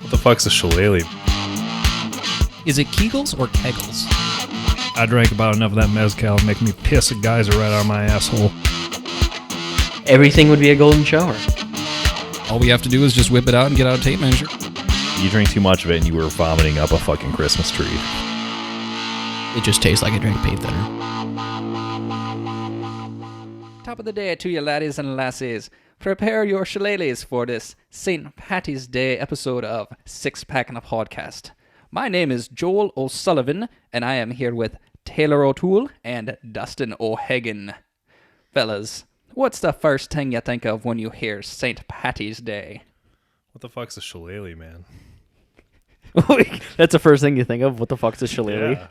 What the fuck's a shillelagh? Is it Kegels or Kegels? I drank about enough of that mezcal to make me piss a geyser right out of my asshole. Everything would be a golden shower. All we have to do is just whip it out and get out a tape measure. You drink too much of it and you were vomiting up a fucking Christmas tree. It just tastes like I drank paint thinner. Top of the day to you laddies and lassies. Prepare your shillelaghs for this St. Patty's Day episode of Six Pack and a Podcast. My name is Joel O'Sullivan, and I am here with Taylor O'Toole and Dustin O'Hagan. Fellas, what's the first thing you think of when you hear St. Patty's Day? What the fuck's a shillelagh, man? That's the first thing you think of? What the fuck's a shillelagh?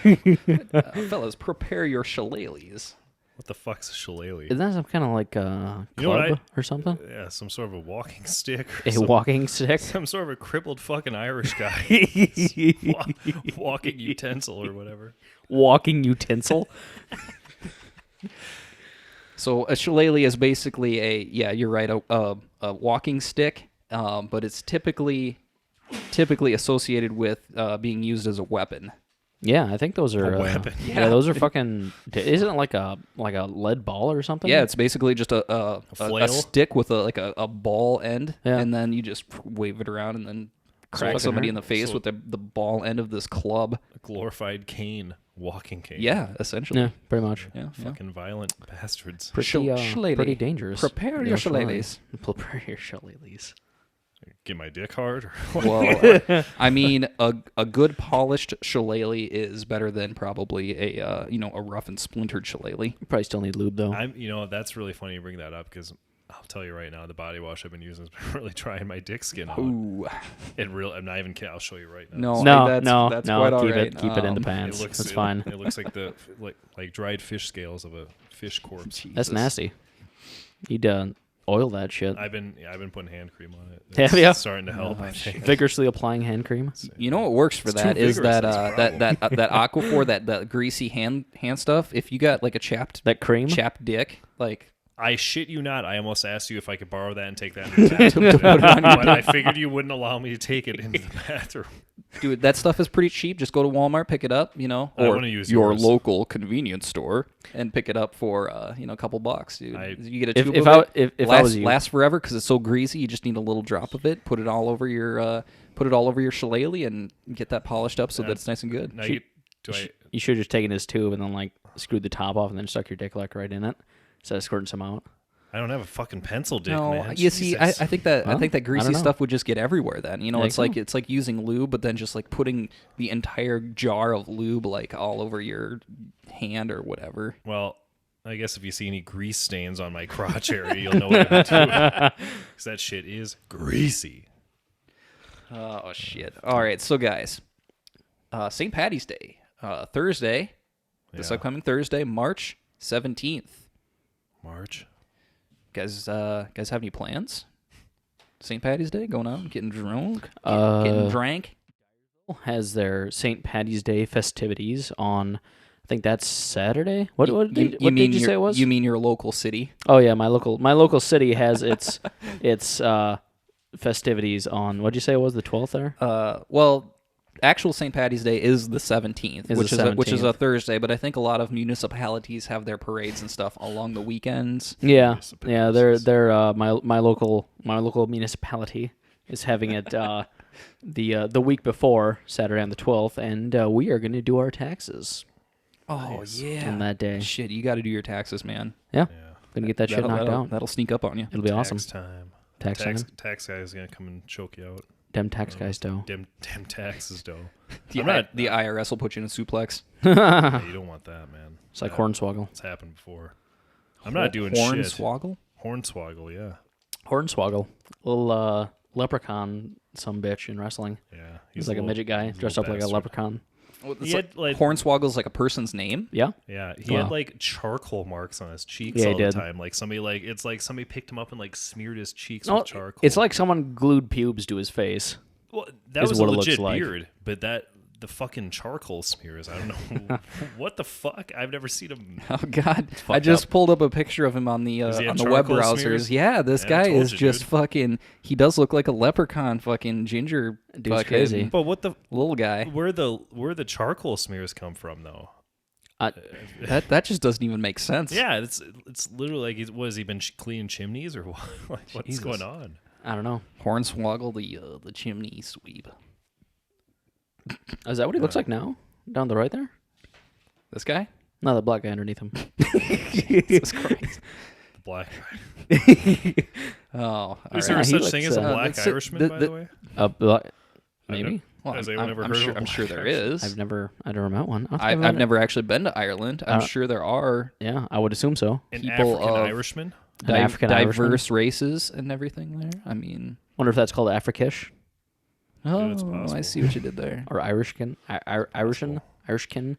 Yeah. Fellas, prepare your shillelaghs. What the fuck's a shillelagh? Isn't that some kind of like a You know what club or something? Yeah, some sort of a walking stick. Or A walking stick? Some sort of a crippled fucking Irish guy. Walking utensil or whatever. Walking utensil? So a shillelagh is basically you're right, a walking stick, but it's typically associated with being used as a weapon. Yeah, I think those are... A weapon. Yeah, those are fucking... Isn't it like a lead ball or something? Yeah, it's basically just a flail? stick with a ball end, Yeah. and then you just wave it around and then crack somebody in the face with the ball end of this club. A glorified cane. Walking cane. Yeah, essentially. Yeah, pretty much. Yeah. Fucking violent bastards. Shillelagh. Pretty dangerous. Prepare your shillelaghs. Prepare your shillelaghs. Get my dick hard? Or Well, I mean, a good polished shillelagh is better than probably a rough and splintered shillelagh. You probably still need lube, though. That's really funny you bring that up because I'll tell you right now, the body wash I've been using has been really trying my dick skin out. Ooh. I'm not even kidding. I'll show you right now. That's quite all keep right. it. Keep it in the pants. That's fine. It looks like the like dried fish scales of a fish corpse. That's nasty. You'd oil that shit. I've been putting hand cream on it. Have It's ya? starting to help. I think. Vigorously applying hand cream. You know what works for It's that too is vigorous, that that's the that Aquaphor, that greasy hand stuff. If you got like a chapped dick, like I shit you not. I almost asked you if I could borrow that and take that into the bathroom. But I figured you wouldn't allow me to take it into the bathroom. dude, that stuff is pretty cheap. Just go to Walmart, pick it up, I or wanna use your yours. local convenience store, and pick it up for a couple bucks, dude. You get a tube If of I it. was you, lasts forever because it's so greasy. You just need a little drop of it. Put it all over your shillelagh and get that polished up so that it's nice and good. Now you should have just taken his tube and then like screwed the top off and then stuck your dick like right in it instead of squirting some out. I don't have a fucking pencil dick, No, man. you see, I Jesus. think that greasy know. stuff would just get everywhere. Then it's think like using lube, but then just like putting the entire jar of lube like all over your hand or whatever. Well, I guess if you see any grease stains on my crotch area, you'll know what I'm doing. Because that shit is greasy. Oh shit! All right, so guys, St. Patty's Day, Thursday, this Yeah. upcoming Thursday, March 17th. March. Guys have any plans? St. Patty's Day, going out, getting drunk, getting drank. Has their St. Patty's Day festivities on, I think that's Saturday. What did you say it was? You mean your local city? Oh yeah, my local city has its festivities on. What did you say it was, the 12th there? Well, actual St. Patty's Day is the 17th, Is which the is a 17th. Thursday. But I think a lot of municipalities have their parades and stuff along the weekends. Yeah. They're my local municipality is having it the week before Saturday on the 12th, and we are going to do our taxes. Oh yeah, on that day. Shit, you got to do your taxes, man. Yeah. Gonna get that shit knocked out. That'll sneak up on you. It'll be awesome. Tax time. Tax time. Tax guy is going to come and choke you out. Dem tax guys though. Dem taxes, though. The IRS will put you in a suplex. Yeah, you don't want that, man. It's like Hornswoggle. It's happened before. I'm not doing shit. Hornswoggle? Hornswoggle, yeah. Hornswoggle. Little leprechaun, some bitch in wrestling. Yeah. He's like a midget guy dressed up like a leprechaun. He had, like, Hornswoggle's like a person's name? Yeah. Yeah, he had like charcoal marks on his cheeks Yeah, he all the did. time. Like it's like somebody picked him up and like smeared his cheeks No, with charcoal. it's like someone glued pubes to his face. Well, that is was what a it looks legit like. beard, but the fucking charcoal smears. I don't know what the fuck. I've never seen him. Oh God! I just pulled up a picture of him on the web browsers. Smears? Yeah, this I guy told is you, just dude. fucking. He does look like a leprechaun, fucking ginger, Dude's fucking crazy. But what the little guy. where the charcoal smears come from though? That just doesn't even make sense. Yeah, it's literally like has he been cleaning chimneys or what? Like, what's Jesus. going on? I don't know. Hornswoggle the chimney sweep. Is that what he looks like now? Down the right there? This guy? No, the black guy underneath him. Jesus Christ. The black. Oh, Is all there right. such He thing looks, as a black that's- Irishman, by the way? Maybe. Well, Has anyone ever I'm heard sure, of a I'm sure black there Irishman? is. I've never met one. I've never actually been to Ireland. I'm sure there are Yeah, I would assume so. An people African of- Irishman? An African Irishman? diverse races and everything there. I mean, Wonder if that's called Afrikish oh, it's possible. I see what you did there. or Irishkin. Irishin? Irishkin?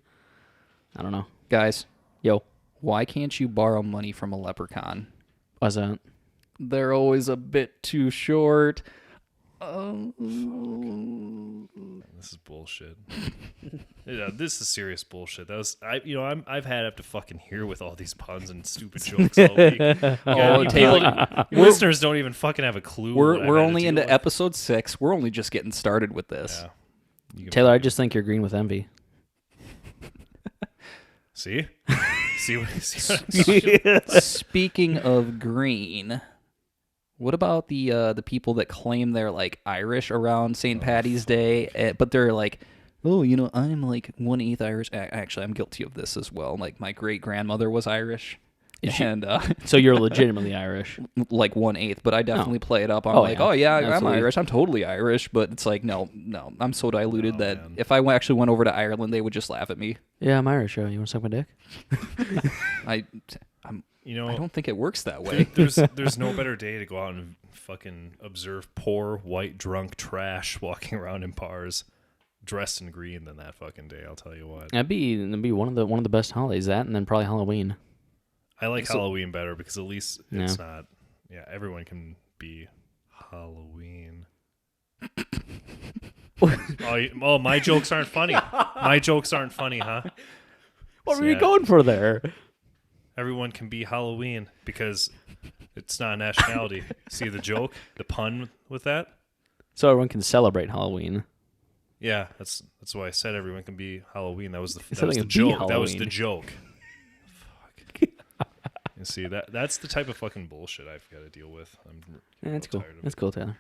I don't know. Guys, Yo, why can't you borrow money from a leprechaun? what's that? They're always a bit too short. This is bullshit. Yeah, this is serious bullshit. That was I've had up to fucking here with all these puns and stupid jokes all week. Oh, Taylor, Listeners don't even fucking have a clue. what I've we're had to only deal into with. episode 6. We're only just getting started with this. Yeah. You can Taylor, I just think you're green with envy. see what Speaking of green, what about the people that claim they're like Irish around St. Patty's Day, but they're like, oh, I'm like 1/8 Irish. Actually, I'm guilty of this as well. Like my great grandmother was Irish, and So you're legitimately Irish. like 1/8. But I definitely play it up. I'm Oh, like, yeah. oh yeah, I'm Absolutely. Irish. I'm totally Irish. But it's like, no, I'm so diluted that man. if I actually went over to Ireland, they would just laugh at me. Yeah, I'm Irish. You want to suck my dick? I don't think it works that way. there's no better day to go out and fucking observe poor white drunk trash walking around in bars dressed in green than that fucking day. I'll tell you what. That'd be one of the best holidays. That and then probably Halloween. I like Halloween better because at least it's not. Yeah, everyone can be Halloween. My jokes aren't funny. My jokes aren't funny, huh? What So, were you yeah, going for there? Everyone can be Halloween because it's not a nationality. See the joke, the pun with that? So everyone can celebrate Halloween. Yeah, that's why I said everyone can be Halloween. That was the said they can be joke. That was the Halloween. joke. Fuck. You see that's the type of fucking bullshit I've got to deal with. I'm Yeah, that's cool. tired of That's it. cool, Taylor.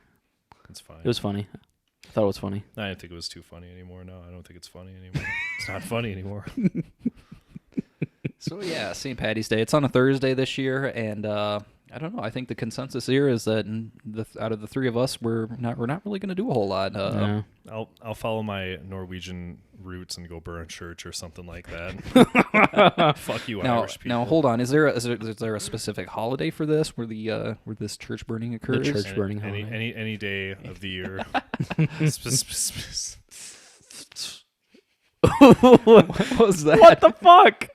It's fine. It was funny. I thought it was funny. I didn't think it was too funny anymore. No, I don't think it's funny anymore. It's not funny anymore. So yeah, St. Patty's Day. It's on a Thursday this year, and I don't know. I think the consensus here is that out of the three of us, we're not really going to do a whole lot. Yeah. I'll follow my Norwegian roots and go burn church or something like that. Fuck you, Irish people. Now hold on. Is there a specific holiday for this where where this church burning occurs? church burning holiday. Any day of the year. What was that? What the fuck?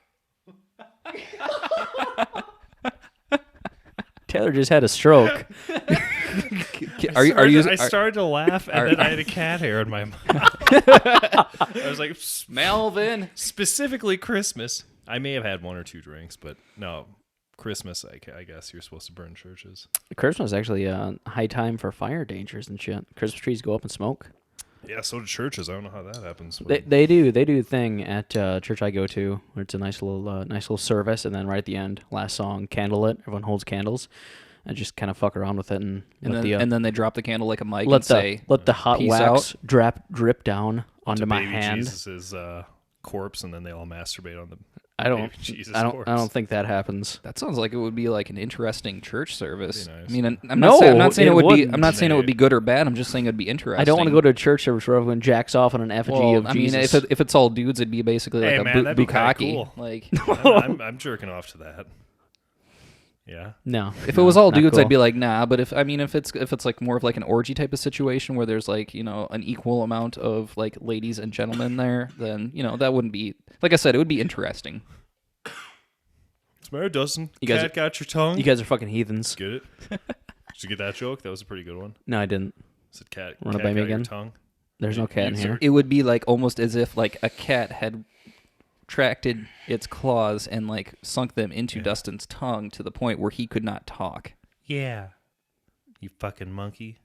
Taylor just had a stroke. I started to laugh and then I had a cat hair in my mouth. I was like, Melvin? specifically Christmas. I may have had one or two drinks, but no, Christmas. I guess you're supposed to burn churches. Christmas is actually a high time for fire dangers and shit. Christmas trees go up in smoke. Yeah, so do churches. I don't know how that happens. They do a thing at church I go to where it's a nice little service, and then right at the end, last song, candlelit. Everyone holds candles, and just kind of fuck around with it, and then they drop the candle like a mic let and say, the hot "Peace wax out." drip down onto to my baby hand. Jesus' corpse, and then they all masturbate on the I don't baby Jesus I corpse. don't think that happens. That sounds like it would be like an interesting church service. Be nice. I mean, I'm No, not saying it it would be. wouldn't. I'm not saying it would be good or bad. I'm just saying it'd be interesting. I don't want to go to a church service where everyone jacks off on an effigy Well, of I mean, Jesus. if it's all dudes, it'd be basically like Hey, a man, that'd be kinda bukkake. cool. Like, I'm jerking off to that. Yeah. no, if it was all not dudes, cool. I'd be like, nah. But if it's like more of like an orgy type of situation where there's like an equal amount of like ladies and gentlemen there, then that wouldn't be. Like I said, it would be interesting. What's the matter, Dustin? You guys Cat got your tongue? You guys are fucking heathens. Get it? Did you get that joke? That was a pretty good one. No, I didn't. Said cat Run it cat by me got your again? tongue. There's no cat in here. It would be like almost as if like a cat had tracted its claws and like sunk them into Dustin's tongue to the point where he could not talk. Yeah. You fucking monkey.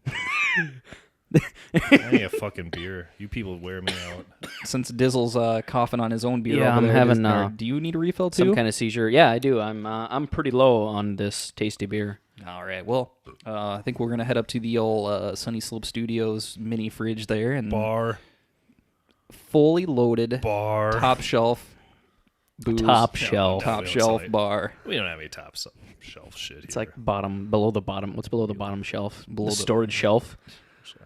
I need a fucking beer. You people wear me out. Since Dizzle's coughing on his own beer Yeah, over I'm there, having, do you need a refill too? Some kind of seizure. Yeah, I do. I'm pretty low on this tasty beer. All right. Well, I think we're gonna head up to the old Sunnyslope Studios mini fridge there and Bar. fully loaded Bar. top shelf booze. Top shelf. Top It's shelf like- bar. We don't have any top shelf shit It's here. like below the bottom. What's below the bottom shelf? Below The the- storage shelf.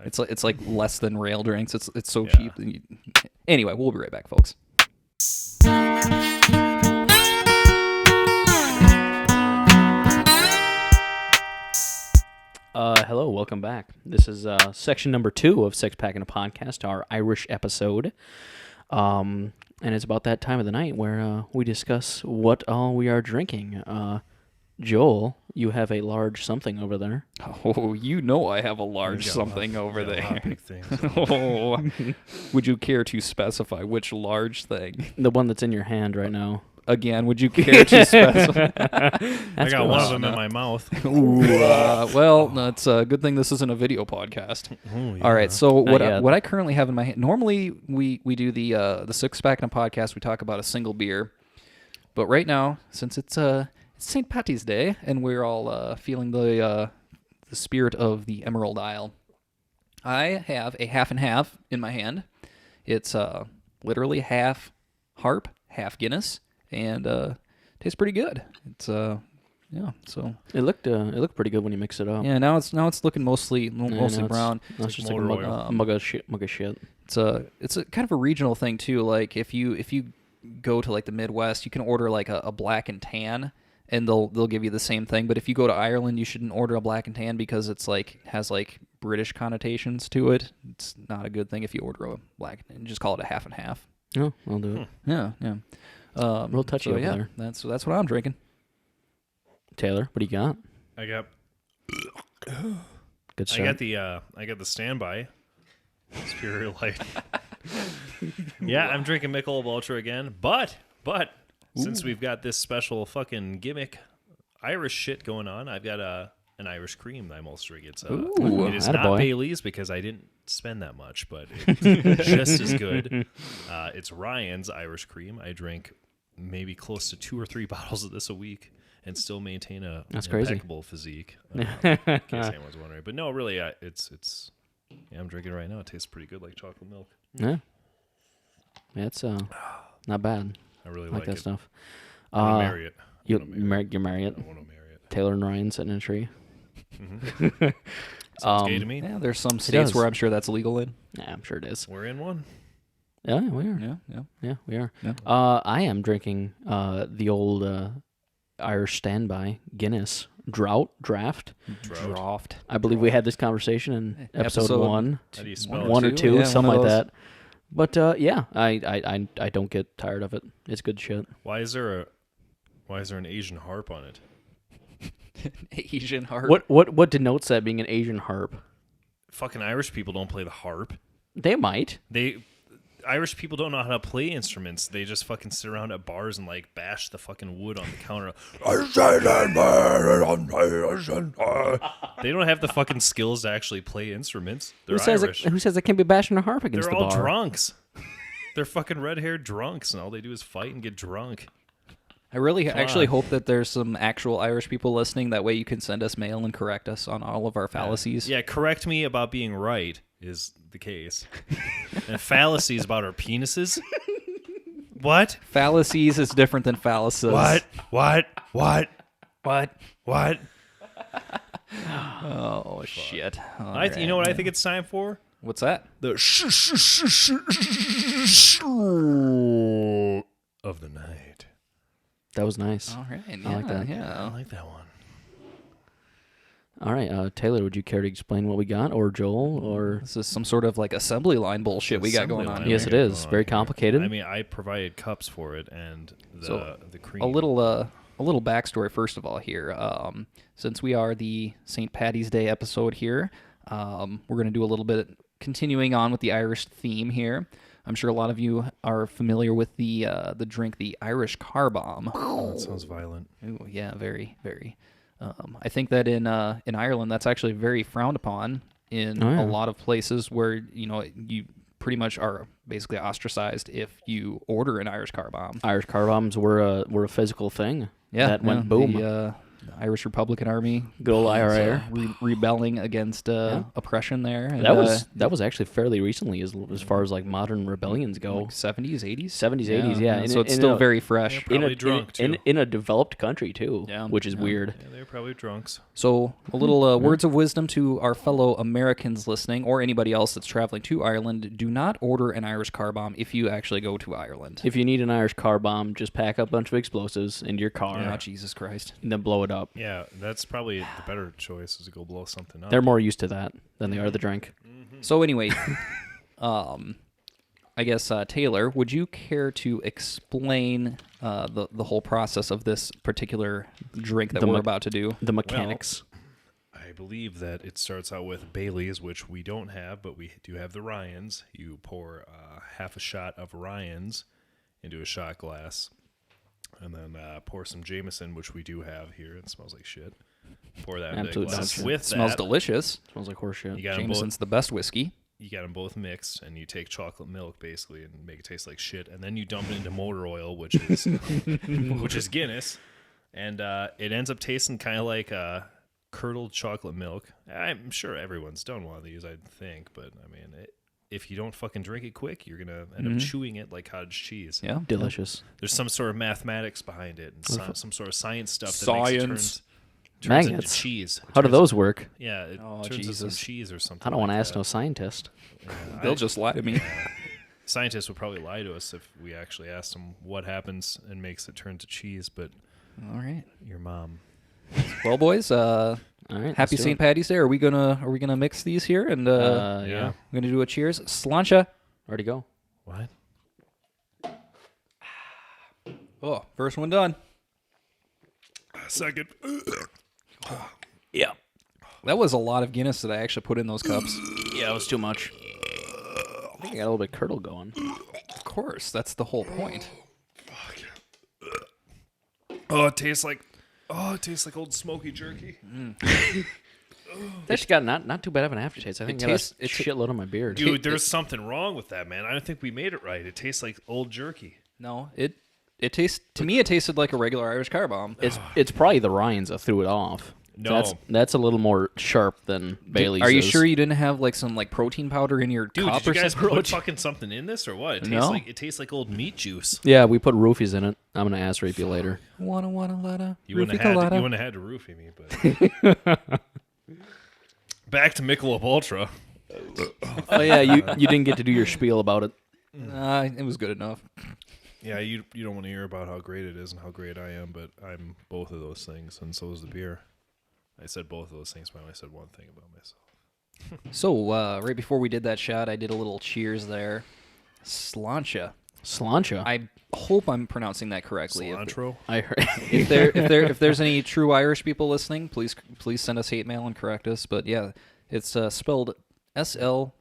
It's like less than rail drinks. It's so Yeah. cheap. Anyway, we'll be right back, folks. Hello, welcome back. This is section number 2 of Six Pack and a Podcast, our Irish episode. And it's about that time of the night where we discuss what all we are drinking. Joel, you have a large something over there. Oh, you know I have a large Got something a lot- over got a lot of there. big things. Oh, would you care to specify which large thing? The one that's in your hand right now. Again, would you care to specify? I got one of them in my mouth. Ooh, well, that's a good thing this isn't a video podcast. Oh, yeah. All right, so what yet. what I currently have in my hand. Normally, we do the Six Pack and a Podcast. We talk about a single beer, but right now, since it's St. Patty's Day and we're all feeling the spirit of the Emerald Isle, I have a half and half in my hand. It's literally half Harp, half Guinness, and tastes pretty good. It's yeah, so It looked pretty good when you mix it up. yeah. Now it's looking mostly now brown. It's like just like a motor mug of shit. It's a kind of a regional thing too. Like if you go to like the Midwest, you can order like a black and tan, and they'll give you the same thing. But if you go to Ireland, you shouldn't order a black and tan because it's like has like British connotations to it. It's not a good thing if you order a black and just call it a half and half. Oh, I'll do it. Yeah. Real touchy so over yeah, there. that's what I'm drinking. Taylor, what do you got? I got Good start. I got the standby. Superior Light. Yeah, I'm drinking Michelob Ultra again, but since we've got this special fucking gimmick Irish shit going on, I've got an Irish cream that I'm also drinking. It's, Ooh, it is attaboy. not Bailey's because I didn't spend that much, but it's just as good. It's Ryan's Irish cream. I drink maybe close to 2 or 3 bottles of this a week and still maintain a That's crazy. impeccable physique. In case anyone's wondering, but no, really, it's. Yeah, I'm drinking it right now. It tastes pretty good, like chocolate milk. Yeah. Yeah, it's not bad. I really I like that it. stuff. I want to marry it. You I wanna marry it. I want to marry it. Taylor and Ryan sitting in a tree. Sounds gay to me. Yeah, there's some states does. where I'm sure that's legal in. Yeah, I'm sure it is. We're in one. Yeah, we are. Yeah. Yeah, we are. Yeah. I am drinking the old Irish standby Guinness draft. Draft. I believe we had this conversation in episode 1. How do you spell One it? or two, Yeah, something one of like those. that. But yeah, I don't get tired of it. It's good shit. Why is there an Asian harp on it? Asian heart. What denotes that being an Asian harp? Fucking Irish people don't play the harp. They might. Irish people don't know how to play instruments. They just fucking sit around at bars and like bash the fucking wood on the counter. They don't have the fucking skills to actually play instruments. They're Irish. Who says they can't be bashing a harp against They're the all bar? drunks. They're fucking red-haired drunks, and all they do is fight and get drunk. I really actually on. hope that there's some actual Irish people listening. That way you can send us mail and correct us on all of our fallacies. Yeah, correct me about being right is the case. And fallacies about our penises? What? Fallacies is different than phalluses. What? Oh, shit. You know what I think it's time for? What's that? The of the night. That was nice. All right. I like that. I Yeah. like that one. All right, Taylor, would you care to explain what we got, or Joel, or? This is some sort of like assembly line bullshit we got going on Assembly here. Yes, line it we is. got going Very on here. complicated. I mean, I provided cups for it and the cream. A little backstory first of all here. Since we are the St. Patty's Day episode here, we're gonna do a little bit continuing on with the Irish theme here, I'm sure a lot of you are familiar with the drink, the Irish car bomb. Oh, that sounds violent. Ooh, yeah, very, very. I think that in Ireland, that's actually very frowned upon in a lot of places where, you pretty much are basically ostracized if you order an Irish car bomb. Irish car bombs were a physical thing. Yeah, that went boom. The Irish Republican Army, good old IRA, rebelling against oppression there. And, that was actually fairly recently, as far as like modern rebellions go. like 70s, 80s, 70s, 80s, yeah. So it's still very fresh. Yeah, probably drunk too. In a developed country too, Yeah. which is weird. Yeah, they're probably drunks. So a little words of wisdom to our fellow Americans listening, or anybody else that's traveling to Ireland: do not order an Irish car bomb if you actually go to Ireland. If you need an Irish car bomb, just pack up a bunch of explosives into your car Oh, Jesus Christ. and then blow it up. Yeah, that's probably the better choice is to go blow something up. They're more used to that than they are the drink. So anyway, I guess Taylor, would you care to explain the whole process of this particular drink that we're about to do? The mechanics. I believe that it starts out with Bailey's, which we don't have, but we do have the Ryans. You pour half a shot of Ryans into a shot glass, and then pour some Jameson, which we do have here. It smells like shit. Pour that into a Absolute glass. nonsense. With Smells that, delicious. Smells like horseshit. you got them both. Jameson's the best whiskey. You got them both mixed, and you take chocolate milk basically and make it taste like shit, and then you dump it into motor oil, which is which is Guinness, and it ends up tasting kind of like curdled chocolate milk. I'm sure everyone's done one of these, I think, but I mean, if you don't fucking drink it quick, you're gonna end up chewing it like cottage cheese. Yeah. Delicious. There's some sort of mathematics behind it, and some sort of science stuff that Science. makes it turns into Magnets. cheese. How do those work? Yeah, it Oh, turns into some Jesus. cheese or something. I don't want to like ask that. no scientist. They'll just lie to me. Scientists would probably lie to us if we actually asked them what happens and makes it turn to cheese, but All right. your mom. Well, boys, All right. happy St. Patty's Day. Are we gonna mix these here and Yeah. we're gonna do a cheers? Slainte. Already go. What? Oh, first one done. Second. Yeah. That was a lot of Guinness that I actually put in those cups. Yeah, it was too much. I think I got a little bit curdle going. Of course, that's the whole point. Oh, it tastes like old smoky jerky. That's got not too bad of an aftertaste. I think it tastes a shitload on my beard. Dude, there's something wrong with that, man. I don't think we made it right. It tastes like old jerky. No, it tastes to me. It tasted like a regular Irish car bomb. It's probably the Ryans that threw it off. No. That's a little more sharp than Bailey's. Are you is. sure you didn't have like some protein powder in your Dude, cup did you or guys something? put fucking something in this or what? It tastes like old meat juice. Yeah, we put roofies in it. I'm gonna ass rape you later. Wanna lotta. You wouldn't have had to roofie me, but back to Michelob Ultra. Oh yeah, you didn't get to do your spiel about it. It was good enough. Yeah, you don't want to hear about how great it is and how great I am, but I'm both of those things, and so is the beer. I said both of those things, but I only said one thing about myself. So right before we did that shot, I did a little cheers there. Slainte. Sláinte. I hope I'm pronouncing that correctly. Cilantro? I heard. If there's any true Irish people listening, please send us hate mail and correct us. But yeah, it's spelled Slainte,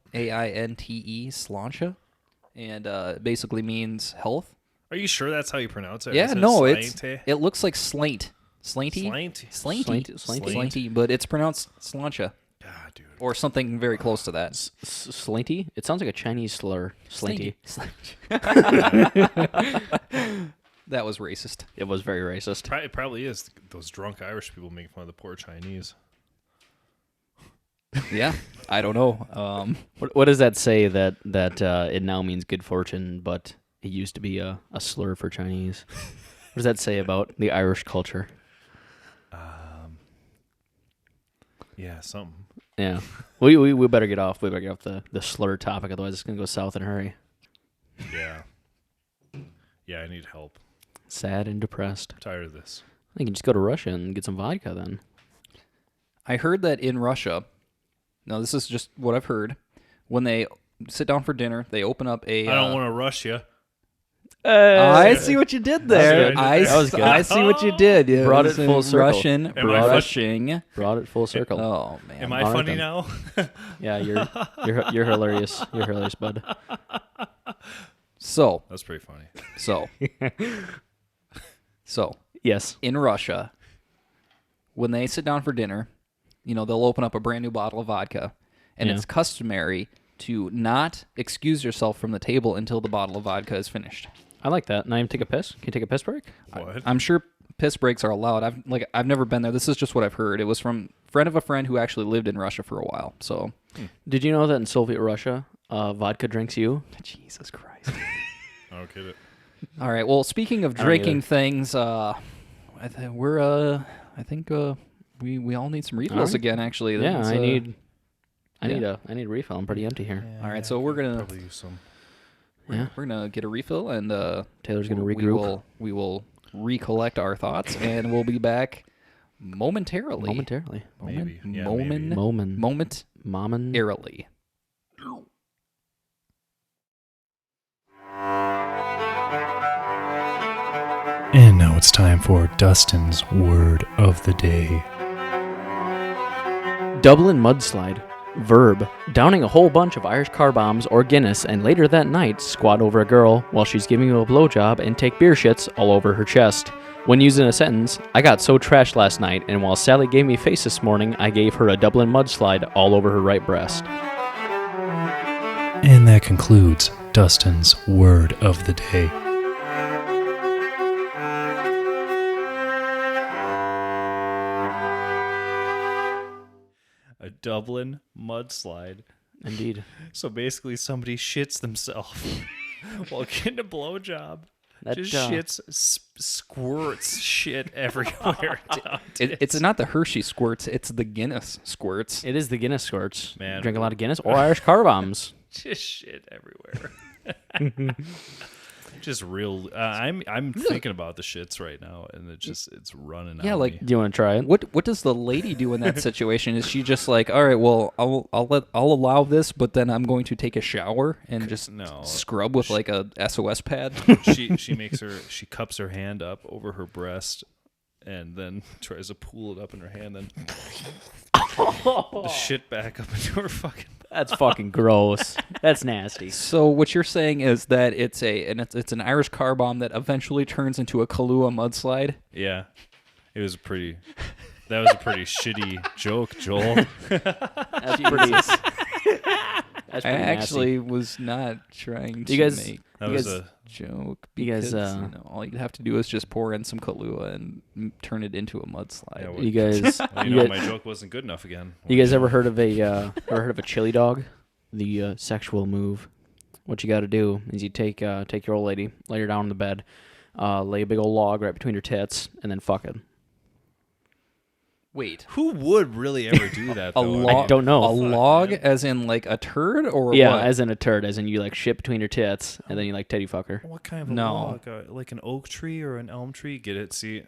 Slainte, and it basically means health. Are you sure that's how you pronounce it? Yeah, Isn't no, Slainte? it looks like Slainte. Slainte? Slainte? Slainte, but it's pronounced Slainte. God, dude. Or something very close to that. Slainte? It sounds like a Chinese slur. Slainte. That was racist. It was very racist. It probably is those drunk Irish people making fun of the poor Chinese. Yeah, I don't know. What does that say that it now means good fortune, but it used to be a slur for Chinese? What does that say about the Irish culture? Yeah, something. Yeah, we better get off. We better get off the slur topic, otherwise it's gonna go south in a hurry. Yeah. Yeah, I need help. Sad and depressed. I'm tired of this. I think you can just go to Russia and get some vodka then. I heard that in Russia, now this is just what I've heard, when they sit down for dinner, they open up a... I don't want to rush you. I see what you did there. That was good. I see what you did. Yeah, Brought was it full in circle. Russian. Am I Rushing. Brought it full circle. Oh man. Am I All right, funny then. now? Yeah, you're hilarious. You're hilarious, bud. So That's pretty funny. So Yes. in Russia, when they sit down for dinner, they'll open up a brand new bottle of vodka, and Yeah. it's customary to not excuse yourself from the table until the bottle of vodka is finished. I like that. Not even take a piss? Can you take a piss break? What? I'm sure piss breaks are allowed. I've never been there. This is just what I've heard. It was from a friend of a friend who actually lived in Russia for a while. So, Did you know that in Soviet Russia, vodka drinks you? Jesus Christ. I don't get it. All right. Well, speaking of don't drinking either. things, I think we all need some refills All right. again. Actually, Yeah, That's, I need yeah. a refill. I'm pretty empty here. All right, so we're gonna Probably use some. Yeah. we're gonna get a refill, and Taylor's gonna we regroup we will recollect our thoughts, and we'll be back momentarily. momentarily. Maybe. Yeah, Momentarily. Mommen. And now it's time for Dustin's word of the day. Dublin Mudslide. Verb. Downing a whole bunch of Irish car bombs or Guinness and later that night squat over a girl while she's giving you a blowjob and take beer shits all over her chest. When used in a sentence, I got so trashed last night and while Sally gave me face this morning, I gave her a Dublin Mudslide all over her right breast. And that concludes Dustin's word of the day. A Dublin mudslide. Indeed. So basically, somebody shits themselves while getting a blowjob. That, Just shits, squirts shit everywhere. It's not the Hershey squirts; it's the Guinness squirts. It is the Guinness squirts. Man. Drink a lot of Guinness or Irish car bombs. Just shit everywhere. Just real. I'm thinking about the shits right now, and it's running. Yeah, out like- of me. Do you want to try it? What does the lady do in that situation? Is she just like, all right, well, I'll allow this, but then I'm going to take a shower and just No. scrub with like a SOS pad? she cups her hand up over her breast, and then tries to pull it up in her hand, then the shit back up into her fucking. That's fucking gross. That's nasty. So what you're saying is that it's an Irish car bomb that eventually turns into a Kahlua mudslide. Yeah, that was a pretty shitty joke, Joel. That's pretty. That's I pretty actually was not trying to You guys- make That You was guys- a joke You guys, because all you'd have to do is just pour in some Kahlua and nasty. Turn it into a mudslide. Yeah, nasty. You guys, well, you, you know, guys my joke wasn't good enough again. you guys ever heard of a chili dog? The sexual move. What you got to do is you take your old lady, lay her down on the bed, lay a big old log right between her tits, and then fuck it. Wait, Who would really ever do that? a though? log? I don't know. A Fuck, log, man. as in like a turd, or Yeah, what? as in a turd, as in you like shit between your tits, and then you like teddy fuck her. What kind of a No. log? Like an oak tree or an elm tree? Get it? See,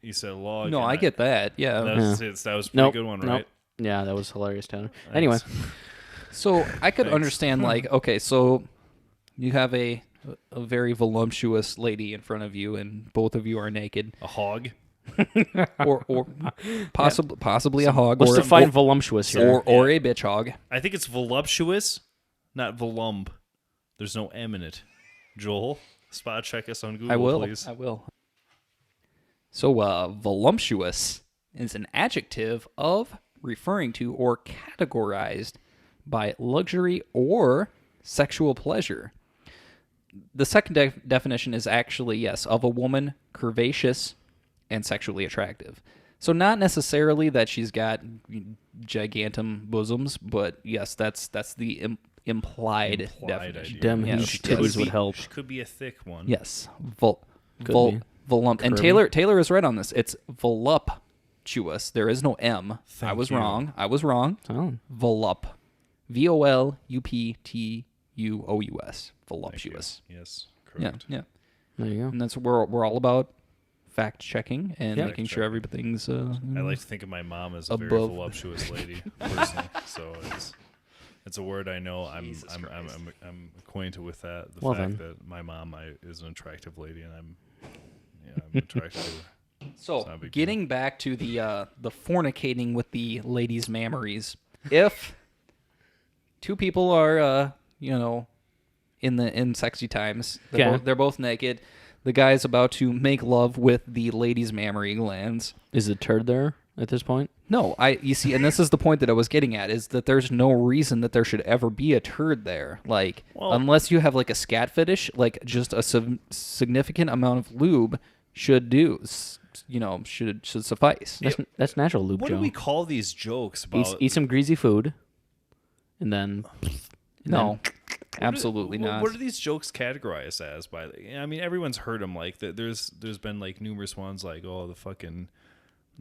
you said log. no, and I get that. Yeah. That was a pretty Nope, good one, nope. right? Yeah, that was hilarious, Tanner. Thanks. Anyway, So I could Thanks. understand, like, okay, so you have a very voluptuous lady in front of you, and both of you are naked, A hog. or possibly a hog, let's or define voluptuous here. or a bitch hog. I think it's voluptuous, not volumb. There's no M in it. Joel, spot check us on Google, I will. please. I will. So, voluptuous is an adjective of referring to or categorized by luxury or sexual pleasure. The second definition is actually, yes, of a woman curvaceous and sexually attractive. So not necessarily that she's got gigantum bosoms, but yes, that's the implied definition. idea. Dem Yes. huge titties would help. She could be a thick one. Yes, Could be. volump. And Curvy. Taylor is right on this. It's voluptuous. There is no M. Thank I was you. wrong. Oh, Volup. VOLUPTUOUS. Voluptuous. Yes, Yeah, correct. yeah. there you go. And that's what we're all about. Fact checking and Yeah. making sure everything's. I like to think of my mom as a very Above. voluptuous lady, personally. So it's It's a word I know. I'm acquainted with that. The fact that my mom is an attractive lady, and I'm attracted to her. So, getting back to the fornicating with the ladies' mammaries. If two people are, in sexy times, they're both naked. The guy's about to make love with the lady's mammary glands. Is the turd there at this point? No, you see, and this is the point that I was getting at, is that there's no reason that there should ever be a turd there. Like, unless you have like a scat fetish, like just a significant amount of lube should suffice. That's natural lube, What Joe. do we call these jokes about? Eat some greasy food, and then... No, absolutely not. What are these jokes categorized as? I mean, everyone's heard them. Like, there's been like numerous ones, like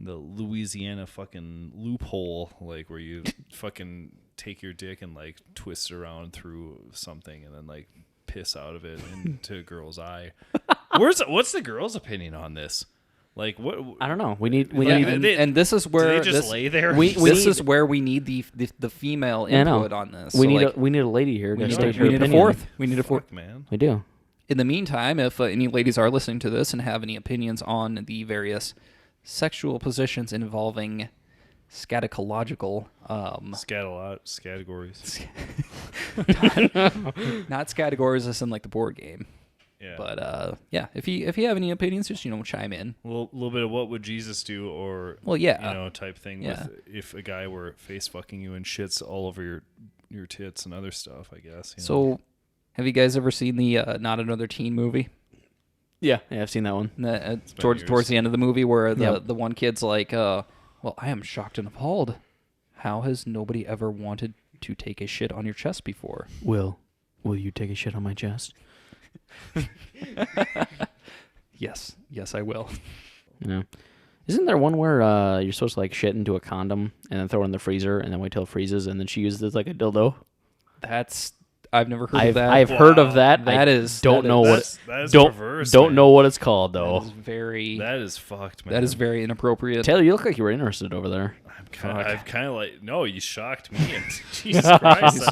the Louisiana fucking loophole, like where you fucking take your dick and like twist it around through something and then like piss out of it into a girl's eye. What's the girl's opinion on this? Like, what? I don't know. We need, and this is where do they just lay there. This is where we need the female input on this. We need a lady here to state her opinion. We need a fourth, man. We do. In the meantime, if any ladies are listening to this and have any opinions on the various sexual positions involving scatological categories. Not categories as in like the board game. Yeah. But if you have any opinions, just chime in. A little bit of what would Jesus do, or type thing. Yeah. With if a guy were face fucking you and shits all over your tits and other stuff, I guess. So, have you guys ever seen the Not Another Teen movie? Yeah, I've seen that one. Towards the end of the movie, where the one kid's like, "Well, I am shocked and appalled. How has nobody ever wanted to take a shit on your chest before?" Will you take a shit on my chest? Yes, I will. Yeah. Isn't there one where you're supposed to like shit into a condom and then throw it in the freezer and then wait till it freezes and then she uses it as like a dildo? I've never heard of that. I've heard of that. Don't know what it's called though. That is fucked, man. That is very inappropriate. Taylor, you look like you were interested over there. I've kind of like, no, you shocked me. And Jesus Christ.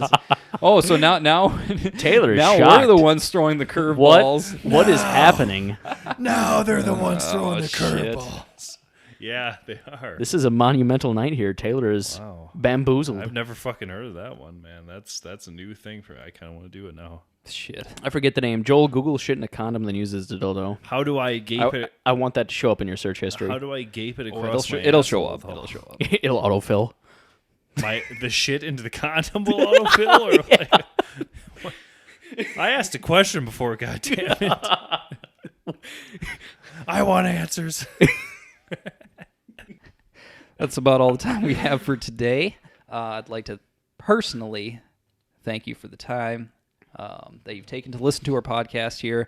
So now Taylor is now shocked. we're the ones throwing the curveballs. What is happening? Now they're the ones throwing the curveballs. Yeah, they are. This is a monumental night here. Taylor is bamboozled. I've never fucking heard of that one, man. That's a new thing for me. I kind of want to do it now. Shit. I forget the name. Joel Google shit in a condom, then uses the dildo. How do I gape it? I want that to show up in your search history. How do I gape it across my It'll show asshole? up. It'll show up. It'll autofill. The shit into the condom will autofill? Or I asked a question before, goddammit. I want answers. That's about all the time we have for today. I'd like to personally thank you for the time that you've taken to listen to our podcast here.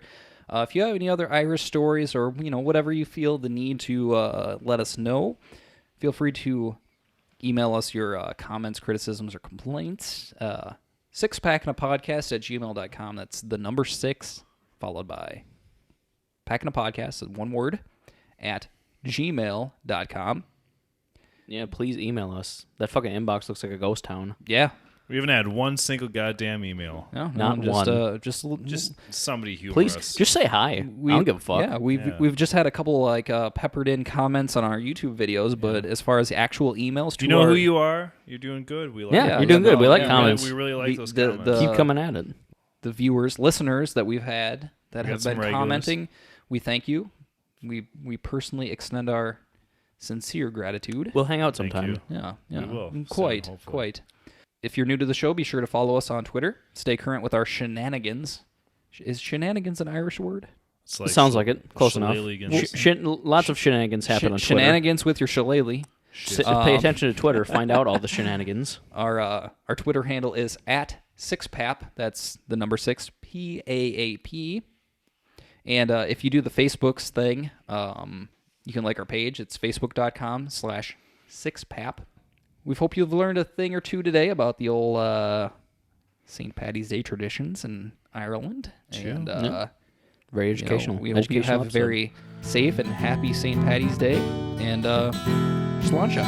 If you have any other Irish stories or whatever you feel the need to let us know, feel free to email us your comments, criticisms, or complaints. 6packinapodcast@gmail.com. That's the number 6 followed by packinapodcast, one word, at gmail.com. Yeah, please email us. That fucking inbox looks like a ghost town. Yeah. We haven't had one single goddamn email. No, Not one. Just somebody humor please, us. just say hi. I don't give a fuck. Yeah, we've just had a couple like peppered in comments on our YouTube videos, but as far as the actual emails, do you know who you are? You're doing good. We like you're doing good. We like comments. We really like those comments. Keep coming at it. The viewers, listeners that we've had that have been commenting, we thank you. We personally extend our sincere gratitude. We'll hang out sometime. Yeah. We will. Quite. If you're new to the show, be sure to follow us on Twitter. Stay current with our shenanigans. Is shenanigans an Irish word? It sounds like it. Close enough. Lots of shenanigans happen on Twitter. Shenanigans with your shillelagh. Pay attention to Twitter. Find out all the shenanigans. Our Twitter handle is @6pap. That's the number 6, PAAP. And if you do the Facebook's thing, you can like our page. It's facebook.com/6pap. We hope you've learned a thing or two today about the old St. Paddy's Day traditions in Ireland. And very educational. We hope you have a very safe and happy St. Paddy's Day. And Slainte.